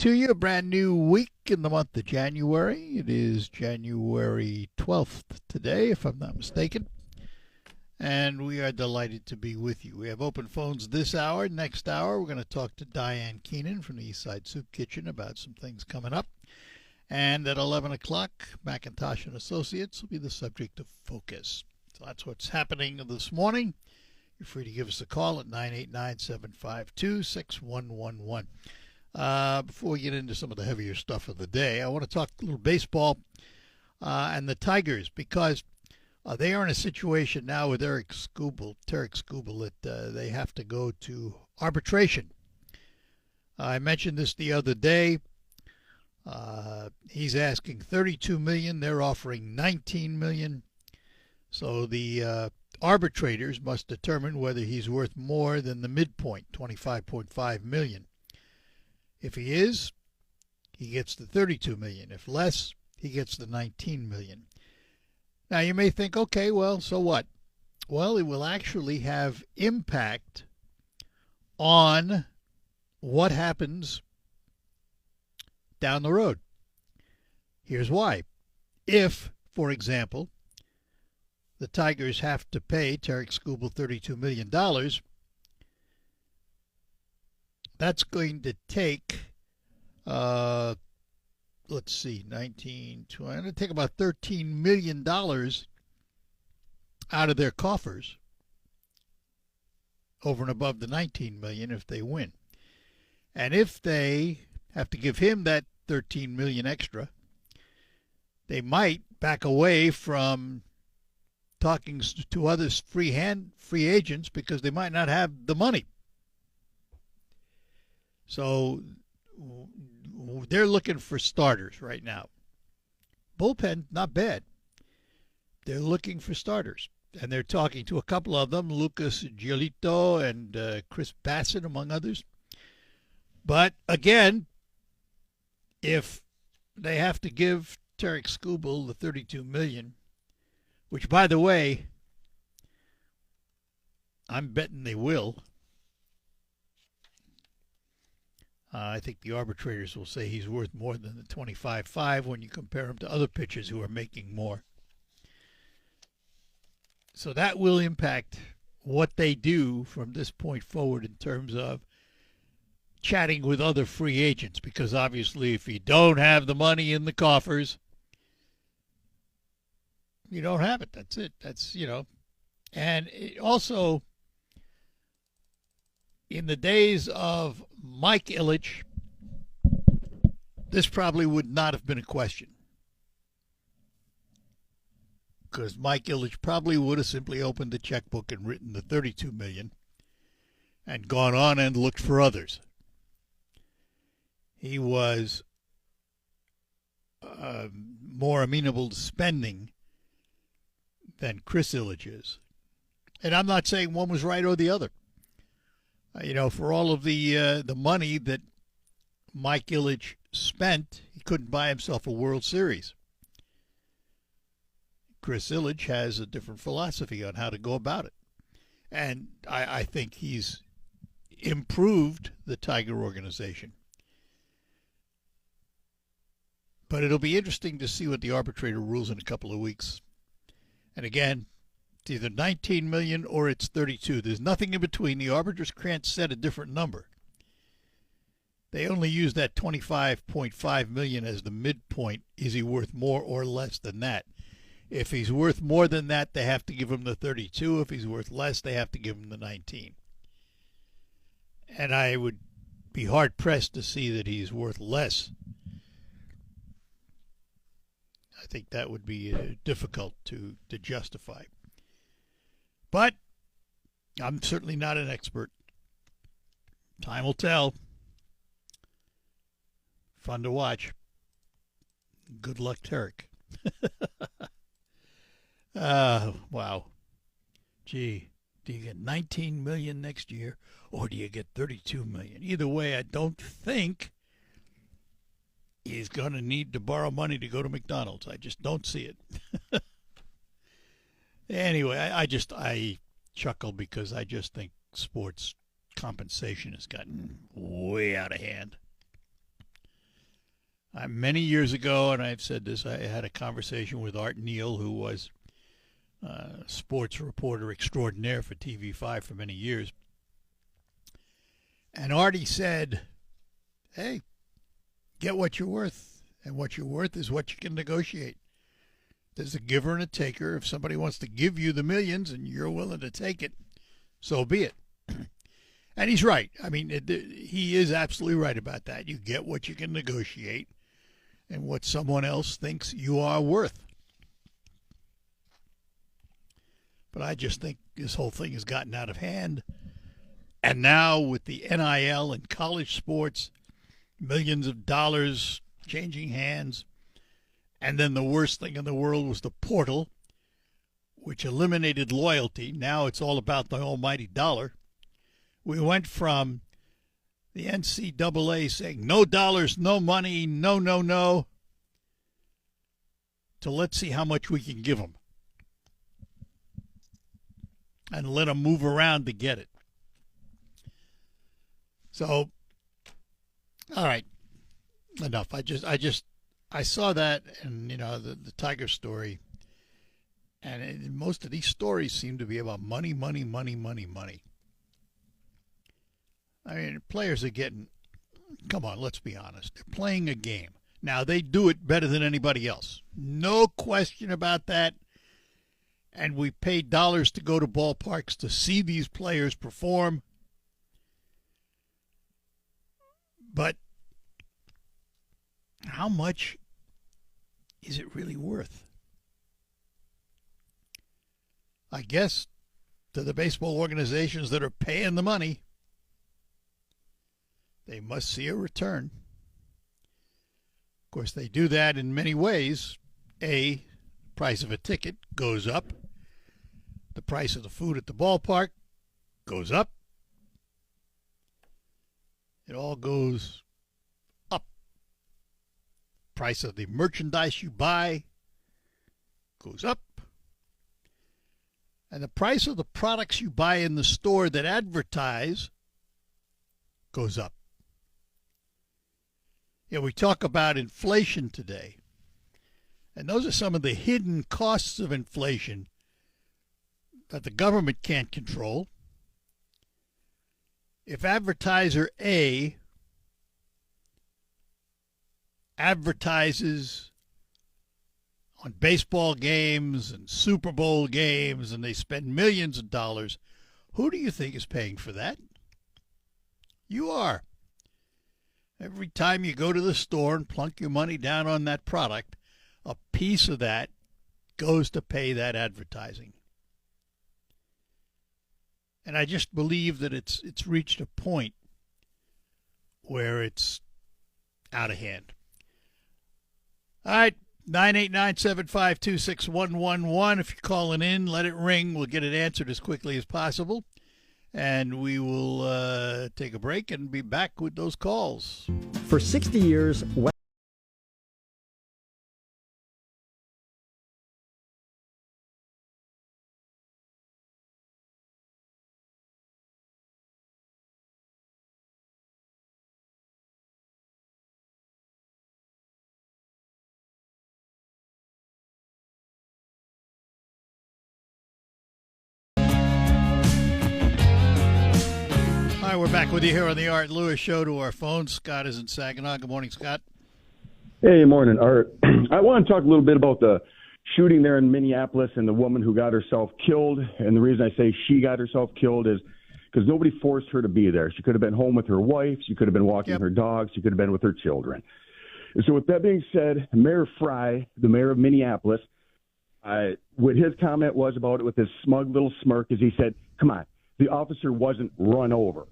to you. A brand new week in the month of January. It is January 12th today, if I'm not mistaken. And we are delighted to be with you. We have open phones this hour. Next hour, we're going to talk to Diane Keenan from the Eastside Soup Kitchen about some things coming up. And at 11 o'clock, McIntosh and Associates will be the subject of focus. So that's what's happening this morning. You're free to give us a call at 989-752-6111. Before we get into some of the heavier stuff of the day, I want to talk a little baseball and the Tigers, because they are in a situation now with Tarik Skubal, that they have to go to arbitration. I mentioned this the other day. He's asking $32 million. They're offering $19 million. So the arbitrators must determine whether he's worth more than the midpoint, $25.5 million. If he is, he gets the $32 million. If less, he gets the $19 million. Now you may think, okay, well, so what? Well, it will actually have impact on what happens down the road. Here's why. If, for example, the Tigers have to pay Tarik Skubal $32 million, that's going to take, let's see, 19, 20, it's going to take about $13 million out of their coffers, over and above the $19 million if they win. And if they have to give him that $13 million extra, they might back away from talking to other free agents because they might not have the money. So they're looking for starters right now. Bullpen, not bad. They're looking for starters. And they're talking to a couple of them, Lucas Giolito and Chris Bassett, among others. But again, if they have to give Tarik Skubal the $32 million, which, by the way, I'm betting they will. I think the arbitrators will say he's worth more than the $25.5 when you compare him to other pitchers who are making more. So that will impact what they do from this point forward in terms of chatting with other free agents, because obviously if you don't have the money in the coffers, you don't have it. That's it. That's, and it also, in the days of Mike Ilitch, this probably would not have been a question, because Mike Ilitch probably would have simply opened the checkbook and written the $32 million and gone on and looked for others. He was more amenable to spending than Chris Ilitch is. And I'm not saying one was right or the other. For all of the money that Mike Ilitch spent, he couldn't buy himself a World Series. Chris Ilitch has a different philosophy on how to go about it. And I think he's improved the Tiger organization. But it'll be interesting to see what the arbitrator rules in a couple of weeks. And again, it's either $19 million or it's $32. There's nothing in between. The arbiters can't set a different number. They only use that $25.5 million as the midpoint. Is he worth more or less than that? If he's worth more than that, they have to give him the $32. If he's worth less, they have to give him the $19. And I would be hard-pressed to see that he's worth less. I think that would be difficult to justify. But I'm certainly not an expert. Time will tell. Fun to watch. Good luck, Tarik. Wow. Gee, do you get $19 million next year, or do you get $32 million? Either way, I don't think he's going to need to borrow money to go to McDonald's. I just don't see it. Anyway, I chuckle because I just think sports compensation has gotten way out of hand. Many years ago, and I've said this, I had a conversation with Art Neal, who was sports reporter extraordinaire for TV5 for many years. And Artie said, hey, get what you're worth. And what you're worth is what you can negotiate. There's a giver and a taker. If somebody wants to give you the millions and you're willing to take it, so be it. And he's right. I mean, he is absolutely right about that. You get what you can negotiate and what someone else thinks you are worth. But I just think this whole thing has gotten out of hand. And now with the NIL and college sports, millions of dollars changing hands. And then the worst thing in the world was the portal, which eliminated loyalty. Now it's all about the almighty dollar. We went from the NCAA saying no dollars, no money, no, no, no, to let's see how much we can give them. And let them move around to get it. So, all right, enough. I saw that, and the Tiger story, and most of these stories seem to be about money, money, money, money, money. I mean, players are getting. Come on, let's be honest. They're playing a game. Now they do it better than anybody else, no question about that. And we pay dollars to go to ballparks to see these players perform. But how much is it really worth? I guess to the baseball organizations that are paying the money, they must see a return. Of course, they do that in many ways. A, price of a ticket goes up. The price of the food at the ballpark goes up. It all goes up. Price of the merchandise you buy goes up. And the price of the products you buy in the store that advertise goes up. We talk about inflation today. And those are some of the hidden costs of inflation that the government can't control. If advertiser A advertises on baseball games and Super Bowl games and they spend millions of dollars, who do you think is paying for that? You are. Every time you go to the store and plunk your money down on that product, a piece of that goes to pay that advertising. And I just believe that it's reached a point where it's out of hand. All right, 989-752-6111. If you're calling in, let it ring. We'll get it answered as quickly as possible. And we will take a break and be back with those calls. For 60 years, We're back with you here on the Art Lewis Show. To our phone, Scott is in Saginaw. Good morning, Scott. Hey, morning, Art. I want to talk a little bit about the shooting there in Minneapolis and the woman who got herself killed. And the reason I say she got herself killed is because nobody forced her to be there. She could have been home with her wife. She could have been walking her dog. She could have been with her children. And so with that being said, Mayor Frey, the mayor of Minneapolis, what his comment was about it with his smug little smirk is he said, come on, the officer wasn't run over.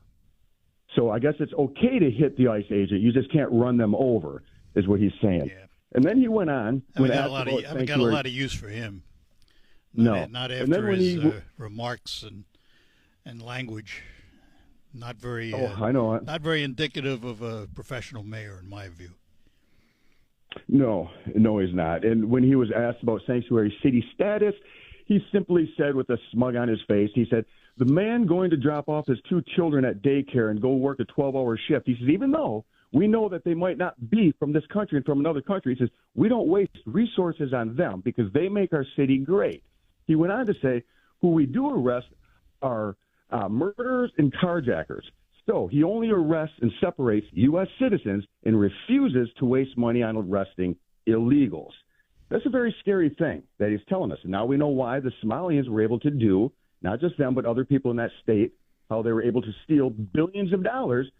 So I guess it's okay to hit the ICE agent. You just can't run them over, is what he's saying. Yeah. And then he went on. I haven't got a lot of use for him. Not after his remarks and language. Not very. I know. Not very indicative of a professional mayor, in my view. No, he's not. And when he was asked about sanctuary city status, he simply said with a smug on his face, he said, the man going to drop off his two children at daycare and go work a 12-hour shift, he says, even though We know that they might not be from this country and from another country. He says, we don't waste resources on them because they make our city great. He went on to say, who we do arrest are murderers and carjackers. So he only arrests and separates U.S. citizens and refuses to waste money on arresting illegals. That's a very scary thing that he's telling us. And now we know why the Somalians were able to do, not just them, but other people in that state, how they were able to steal billions of dollars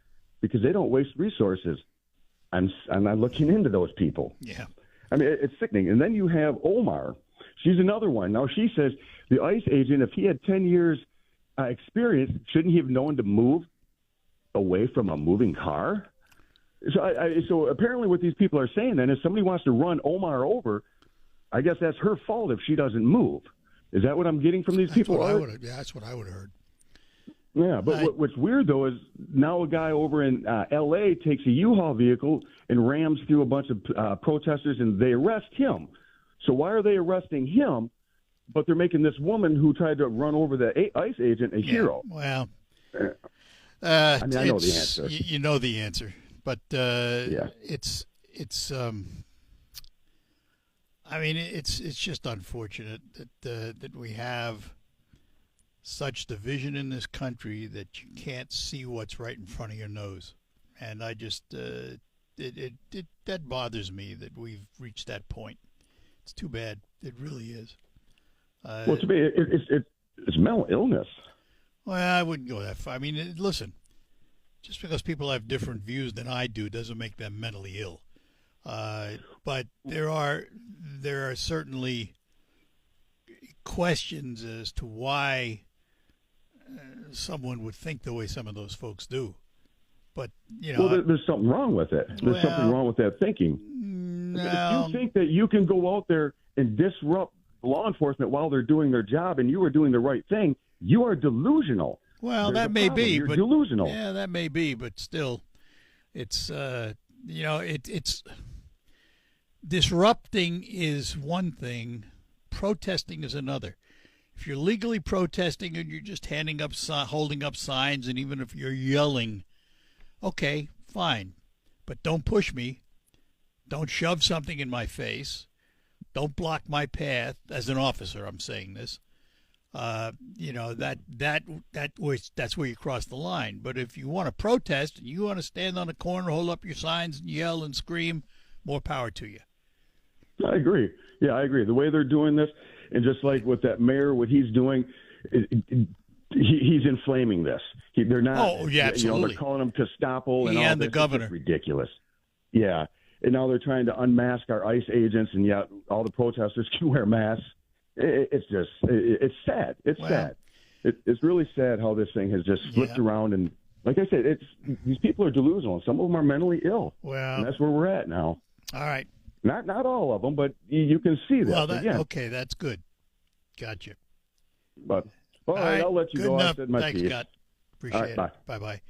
because they don't waste resources. I'm not looking into those people. Yeah. I mean, it's sickening. And then you have Omar. She's another one. Now, she says the ICE agent, if he had 10 years experience, shouldn't he have known to move away from a moving car? So apparently what these people are saying then is somebody wants to run Omar over. I guess that's her fault if she doesn't move. Is that what I'm getting from these people? That's what I would have heard. Yeah, but what's weird, though, is now a guy over in L.A. takes a U-Haul vehicle and rams through a bunch of protesters, and they arrest him. So why are they arresting him, but they're making this woman who tried to run over the ICE agent a hero? Well, I mean, I know the answer. You know the answer, but it's I mean, it's just unfortunate that we have such division in this country that you can't see what's right in front of your nose, and I just that bothers me that we've reached that point. It's too bad. It really is. Well, to me, it's mental illness. Well, I wouldn't go that far. I mean, listen, just because people have different views than I do doesn't make them mentally ill. But there are certainly questions as to why someone would think the way some of those folks do. But, you know, well, there's something wrong with it. There's something wrong with that thinking. No. If you think that you can go out there and disrupt law enforcement while they're doing their job and you are doing the right thing, you are delusional. Well, There's that may be, You're but delusional. Yeah, that may be, but still, it's it's disrupting is one thing, protesting is another. If you're legally protesting and you're just holding up signs, and even if you're yelling, okay, fine, but don't push me. Don't shove something in my face. Don't block my path. As an officer, I'm saying this. You know, that's where you cross the line. But if you want to protest and you want to stand on a corner, hold up your signs and yell and scream, more power to you. I agree. Yeah, I agree. The way they're doing this, and just like with that mayor, what he's doing, he's inflaming this. They're not. Oh, yeah, absolutely. You know, they're calling him Gestapo and all and the this. governor. It's ridiculous. Yeah. And now they're trying to unmask our ICE agents, and yet all the protesters can wear masks. It's just, it's sad. It's sad. It's really sad how this thing has just flipped around. And like I said, these people are delusional. Some of them are mentally ill. Well, and that's where we're at now. All right. Not all of them, but you can see that. Well, okay, that's good. Gotcha. But all right, I'll let you good go. Enough. I said my Thanks, piece. Scott. Appreciate it. Bye. Bye-bye.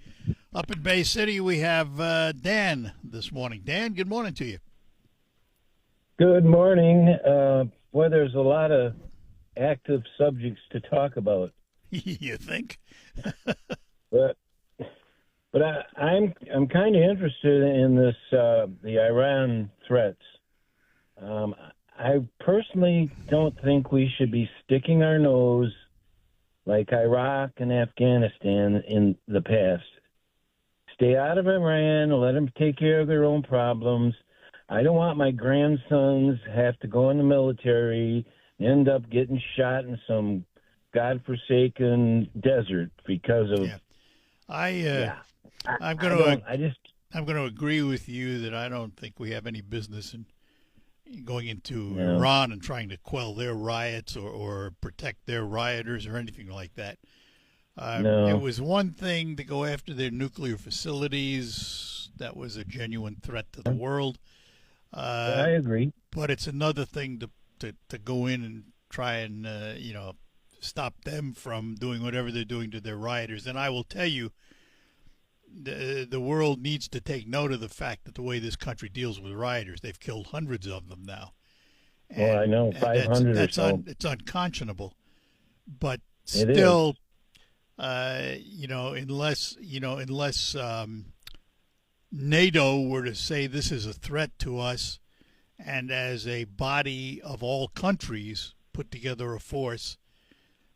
Up in Bay City, we have Dan this morning. Dan, good morning to you. Good morning. Boy, there's a lot of active subjects to talk about. You think? but I'm kind of interested in this the Iran threats. I personally don't think we should be sticking our nose like Iraq and Afghanistan in the past. Stay out of Iran and let them take care of their own problems. I don't want my grandsons have to go in the military, end up getting shot in some godforsaken desert because of. Yeah. I'm going to agree with you that I don't think we have any business in going into Iran and trying to quell their riots or protect their rioters or anything like that. It was one thing to go after their nuclear facilities. That was a genuine threat to the world. I agree. But it's another thing to go in and try and, stop them from doing whatever they're doing to their rioters. And I will tell you, the world needs to take note of the fact that the way this country deals with rioters, they've killed hundreds of them now. Well, I know, 500 or so. It's unconscionable. But still, unless NATO were to say this is a threat to us, and as a body of all countries put together a force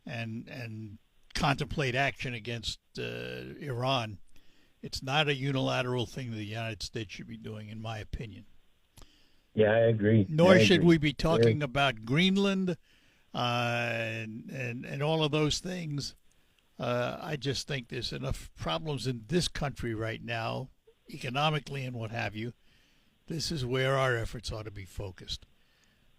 and contemplate action against Iran, it's not a unilateral thing the United States should be doing, in my opinion. Yeah, I agree. Nor should we be talking about Greenland and all of those things. I just think there's enough problems in this country right now, economically and what have you. This is where our efforts ought to be focused.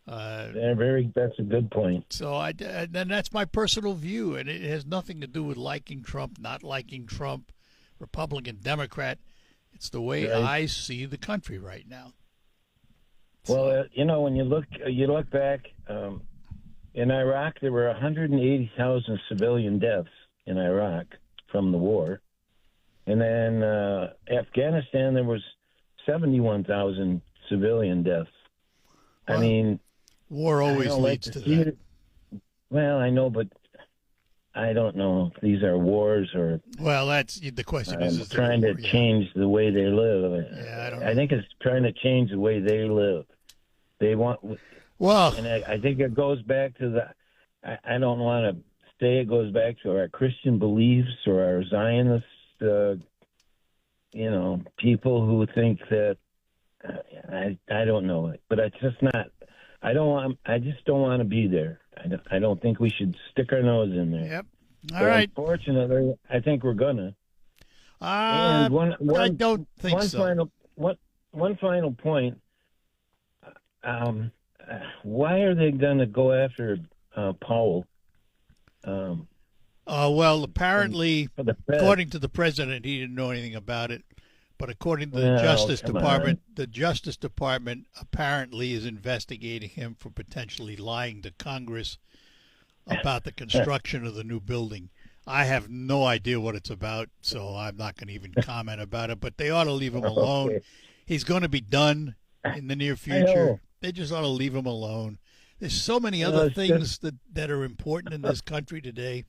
That's a good point. So and that's my personal view, and it has nothing to do with liking Trump, not liking Trump, Republican, Democrat. It's the way I see the country right now. Well, when you look back in Iraq, there were 180,000 civilian deaths in Iraq from the war, and then Afghanistan there was 71,000 civilian deaths. Well, I mean, war always leads to that. Well, I know, but I don't know if these are wars or. Well, that's the question. Is trying to change the way they live. Yeah, I think it's trying to change the way they live. They want. Well, and I think it goes back to the. I don't want to say it goes back to our Christian beliefs or our Zionist, people who think that. I don't know it, but it's just not. I just don't want to be there. I don't think we should stick our nose in there. Yep. All right. Unfortunately, I think we're gonna. And I don't think so. One final point. Why are they going to go after Powell? Well, apparently, according to the president, he didn't know anything about it. But according to the Justice Department, the Justice Department apparently is investigating him for potentially lying to Congress about the construction of the new building. I have no idea what it's about, so I'm not going to even comment about it. But they ought to leave him alone. Okay. He's going to be done in the near future. They just ought to leave him alone. There's so many other things that are important in this country today.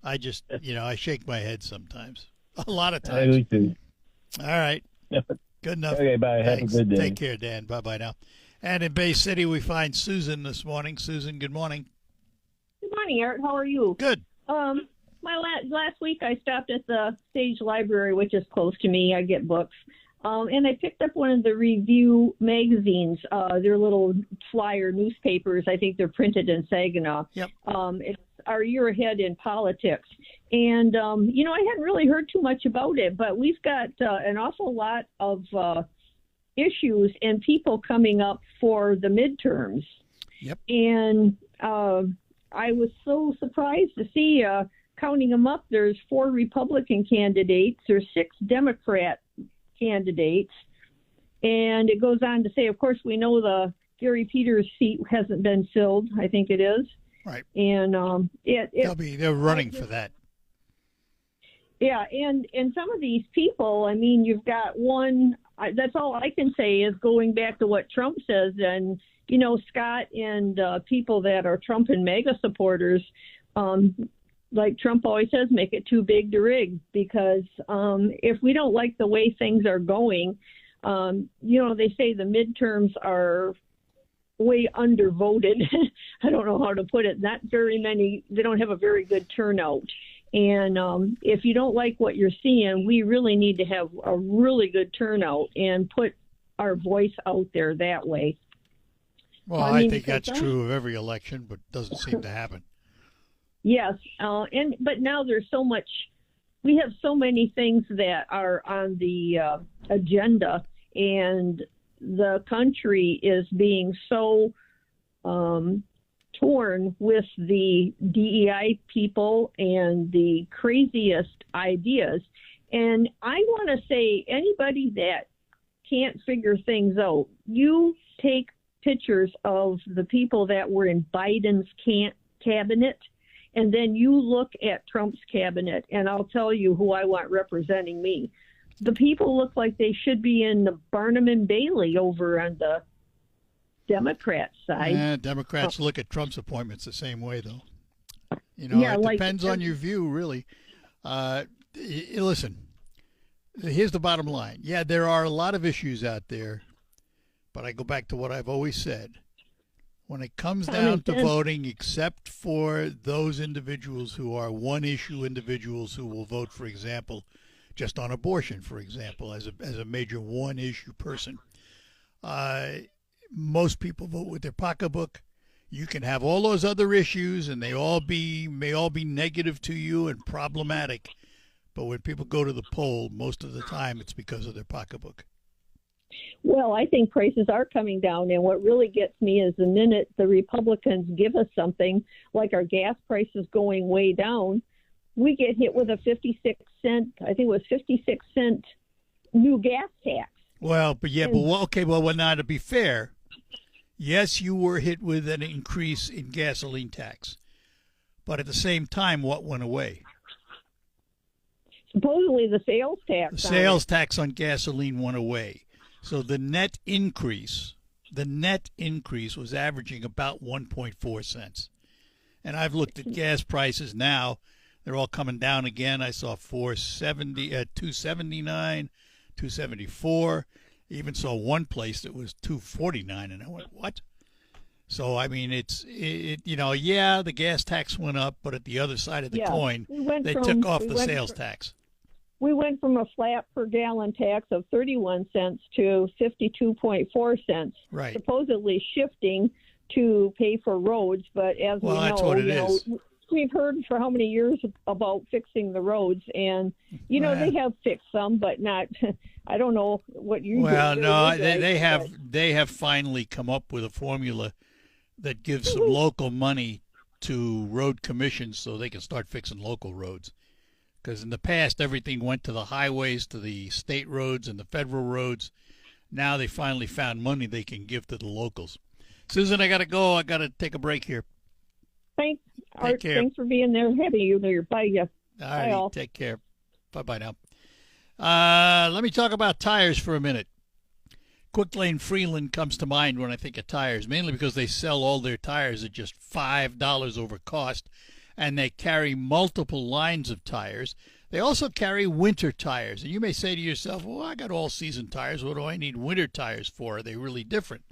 I just, I shake my head sometimes. A lot of times. I do. All right. Good enough. Okay, bye. Thanks. Have a good day. Take care, Dan. Bye-bye now. And in Bay City, we find Susan this morning. Susan, good morning. Good morning, Art. How are you? Good. Last week I stopped at the Stage Library, which is close to me. I get books. And I picked up one of the review magazines. They're little flyer newspapers. I think they're printed in Saginaw. Yep. It's Our Year Ahead in Politics. And, I hadn't really heard too much about it, but we've got an awful lot of issues and people coming up for the midterms. Yep. And I was so surprised to see, counting them up, there's 4 Republican candidates, there's 6 Democrat candidates, and it goes on to say, of course, we know the Gary Peters seat hasn't been filled. I think it is. Right. And they're running for that. Yeah, and some of these people, I mean, you've got one. That's all I can say is going back to what Trump says, and Scott and people that are Trump and MAGA supporters. Like Trump always says, make it too big to rig, because if we don't like the way things are going, they say the midterms are way undervoted. I don't know how to put it. Not very many, they don't have a very good turnout. And if you don't like what you're seeing, we really need to have a really good turnout and put our voice out there that way. Well, I think that's true of every election, but doesn't seem to happen. Yes, but now there's so much. We have so many things that are on the agenda, and the country is being so torn with the DEI people and the craziest ideas. And I want to say, anybody that can't figure things out, you take pictures of the people that were in Biden's cabinet, and then you look at Trump's cabinet, and I'll tell you who I want representing me. The people look like they should be in the Barnum and Bailey over on the Democrat side. Yeah, Democrats look at Trump's appointments the same way, though. It depends on your view, really. Listen, Here's the bottom line. Yeah, there are a lot of issues out there, but I go back to what I've always said. When it comes down to voting, except for those individuals who are one-issue individuals who will vote, for example, just on abortion, for example, as a major one-issue person, most people vote with their pocketbook. You can have all those other issues, and may all be negative to you and problematic. But when people go to the poll, most of the time it's because of their pocketbook. Well, I think prices are coming down, and what really gets me is the minute the Republicans give us something like our gas prices going way down, we get hit with a 56-cent, I think it was 56-cent new gas tax. Well, well, now to be fair, yes, you were hit with an increase in gasoline tax, but at the same time, what went away? Supposedly the sales tax. The sales tax on gasoline went away. So the net increase was averaging about 1.4 cents. And I've looked at gas prices now. They're all coming down again. I saw 470 at 279, 274. Even saw one place that was 249, and I went, what? So I mean, the gas tax went up, but at the other side of the coin, they took off the sales tax. We went from a flat per gallon tax of 31 cents to 52.4 cents, right? Supposedly shifting to pay for roads, but as we know, that's what it is. We've heard for how many years about fixing the roads, and they have fixed some, but not. I don't know what you. Well, no, they have finally come up with a formula that gives some local money to road commissions so they can start fixing local roads. Because in the past, everything went to the highways, to the state roads and the federal roads. Now they finally found money they can give to the locals. Susan, I got to go. I got to take a break here. Thanks, Art. Care. Thanks for being there. Happy you there. Bye. All right. Take care. Bye-bye now. Let me talk about tires for a minute. Quick Lane Freeland comes to mind when I think of tires, mainly because they sell all their tires at just $5 over cost. And they carry multiple lines of tires. They also carry winter tires. And you may say to yourself, well, I got all-season tires. What do I need winter tires for? Are they really different?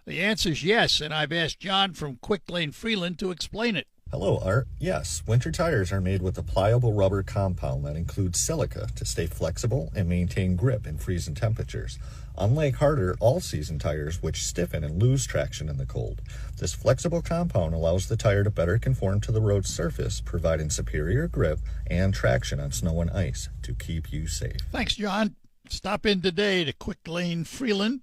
The answer is yes, and I've asked John from Quick Lane Freeland to explain it. Hello, Art. Yes, winter tires are made with a pliable rubber compound that includes silica to stay flexible and maintain grip in freezing temperatures. Unlike harder all-season tires, which stiffen and lose traction in the cold, this flexible compound allows the tire to better conform to the road surface, providing superior grip and traction on snow and ice to keep you safe. Thanks, John. Stop in today to Quick Lane Freeland.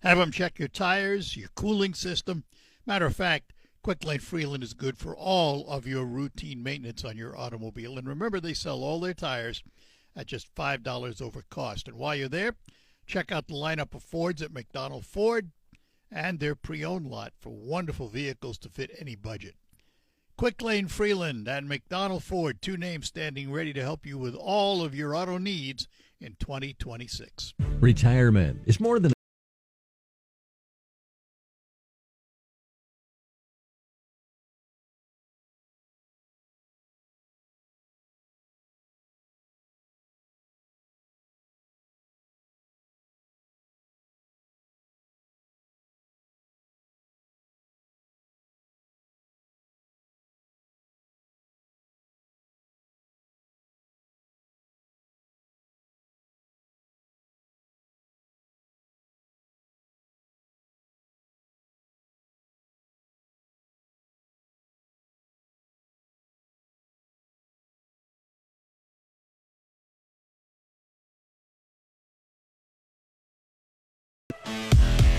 Have them check your tires, your cooling system. Matter of fact, Quick Lane Freeland is good for all of your routine maintenance on your automobile. And remember, they sell all their tires at just $5 over cost. And while you're there, check out the lineup of Fords at McDonald Ford and their pre-owned lot for wonderful vehicles to fit any budget. Quick Lane Freeland and McDonald Ford, two names standing ready to help you with all of your auto needs in 2026. Retirement is more than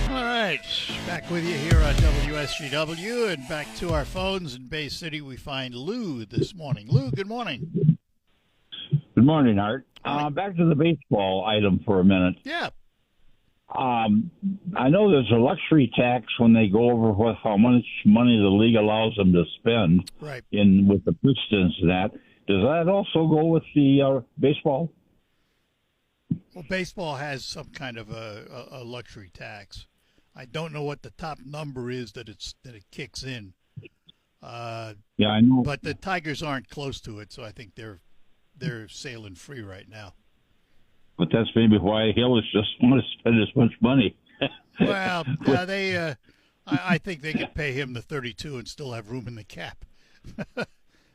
All right, back with you here on WSGW, and back to our phones in Bay City. We find Lou this morning. Lou, good morning. Good morning, Art. Back to the baseball item for a minute. Yeah. I know there's a luxury tax when they go over with how much money the league allows them to spend right. with the Pistons and that. Does that also go with the baseball? Well, baseball has some kind of a luxury tax. I don't know what the top number is that it kicks in. Yeah, I know. But the Tigers aren't close to it, so I think they're sailing free right now. But that's maybe why Hillis just want to spend as much money. Well, I think they could pay him the 32 and still have room in the cap.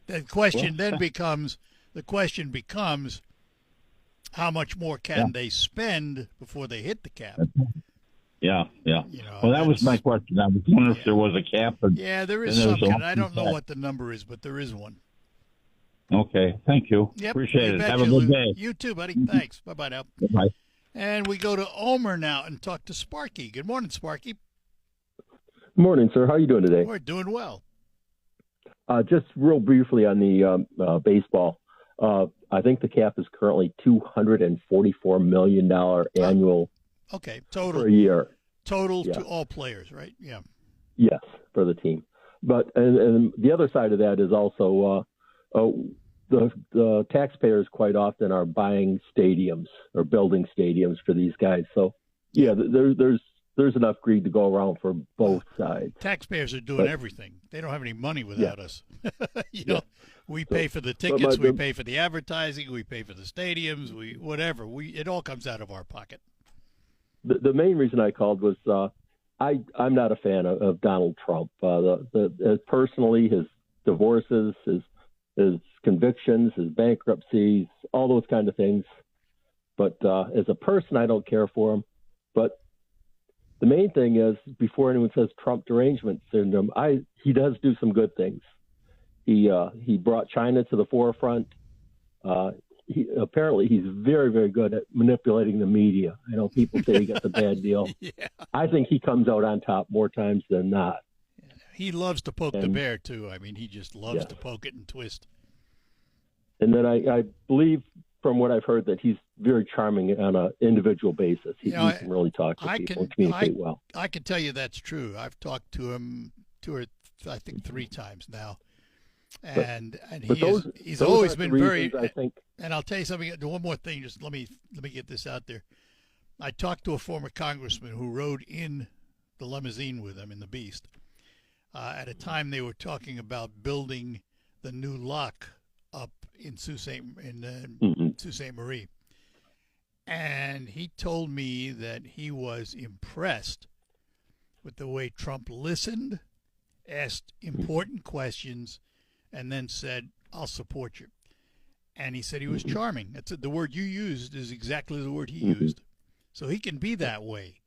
The question becomes, how much more can they spend before they hit the cap? Yeah. You know, Well, that was my question. I was wondering if there was a cap. Yeah, there is some. I don't know what the number is, but there is one. Okay, thank you. Yep, Appreciate it. betcha, Have a good day. You too, buddy. Thanks. Bye-bye now. Bye. And we go to Omer now and talk to Sparky. Good morning, Sparky. Morning, sir. How are you doing today? We're doing well. Just real briefly on the baseball. I think the cap is currently $244 million annual Okay, total. per year. Total Yeah. to all players, right? Yeah. Yes, for the team. But and the other side of that is also the taxpayers quite often are buying stadiums or building stadiums for these guys. So yeah, there's enough greed to go around for both sides. Taxpayers are doing everything. They don't have any money without us. You know, we pay for the tickets, we pay for the advertising, we pay for the stadiums, it all comes out of our pocket. The main reason I called was I'm not a fan of Donald Trump. Personally, his divorces, his convictions, his bankruptcies, all those kind of things. But as a person, I don't care for him. But the main thing is, before anyone says Trump derangement syndrome, he does do some good things. He brought China to the forefront. Apparently he's very, very good at manipulating the media. I know people say he got the bad deal. Yeah. I think he comes out on top more times than not. He loves to poke the bear, too. I mean, he just loves to poke it and twist. And then I believe, from what I've heard, that he's very charming on an individual basis. He can really talk to people and communicate well. I can tell you that's true. I've talked to him I think 3 times now. And he's always been very. I think. And I'll tell you something. One more thing. Just let me get this out there. I talked to a former congressman who rode in the limousine with him in the Beast. At a time they were talking about building the new lock up in Sault Ste. Marie, and he told me that he was impressed with the way Trump listened, asked important questions, and then said, "I'll support you." And he said he was charming. That's the word you used is exactly the word he used. So he can be that way.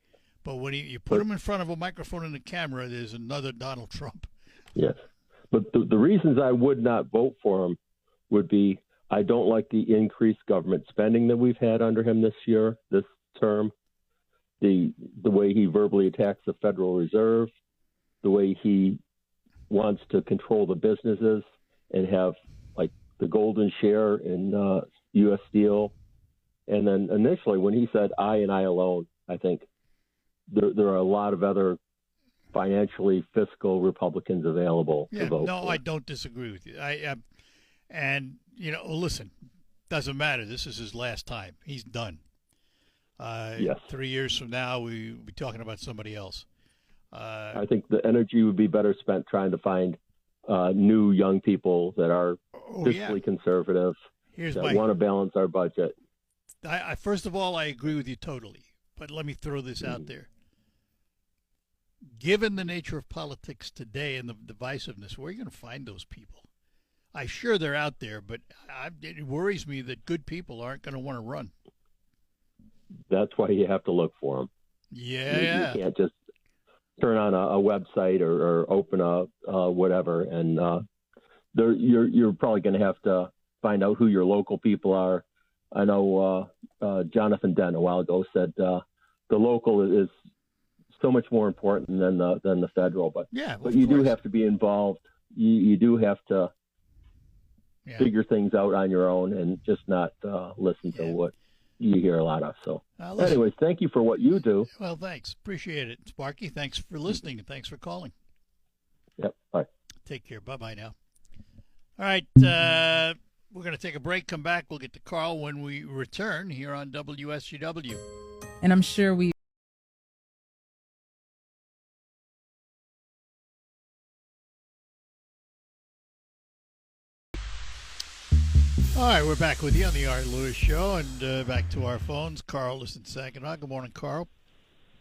But when you put him in front of a microphone and a camera, there's another Donald Trump. Yes. But the reasons I would not vote for him would be I don't like the increased government spending that we've had under him this term, the way he verbally attacks the Federal Reserve, the way he wants to control the businesses and have like the golden share in U.S. Steel. And then initially when he said I and I alone, I think there are a lot of other financially fiscal Republicans available to vote for. I don't disagree with you. And, listen, doesn't matter. This is his last time. He's done. Yes. 3 years from now, we'll be talking about somebody else. I think the energy would be better spent trying to find new young people that are fiscally conservative, that want to balance our budget. First of all, I agree with you totally. But let me throw this out there. Given the nature of politics today and the divisiveness, where are you going to find those people? I'm sure they're out there, but it worries me that good people aren't going to want to run. That's why you have to look for them. Yeah. You can't just turn on a website or open a whatever, and you're probably going to have to find out who your local people are. I know Jonathan Dent a while ago said the local is so much more important than the federal, but you do have to be involved. You do have to figure things out on your own and just not listen to what you hear a lot of. So anyways, thank you for what you do. Well, thanks. Appreciate it. Sparky, thanks for listening and thanks for calling. Yep. Bye. Take care. Bye-bye now. All right. We're going to take a break, come back. We'll get to Carl when we return here on WSGW. And I'm sure we All right, we're back with you on the Art Lewis Show, and back to our phones. Carl is in Saginaw. Good morning, Carl.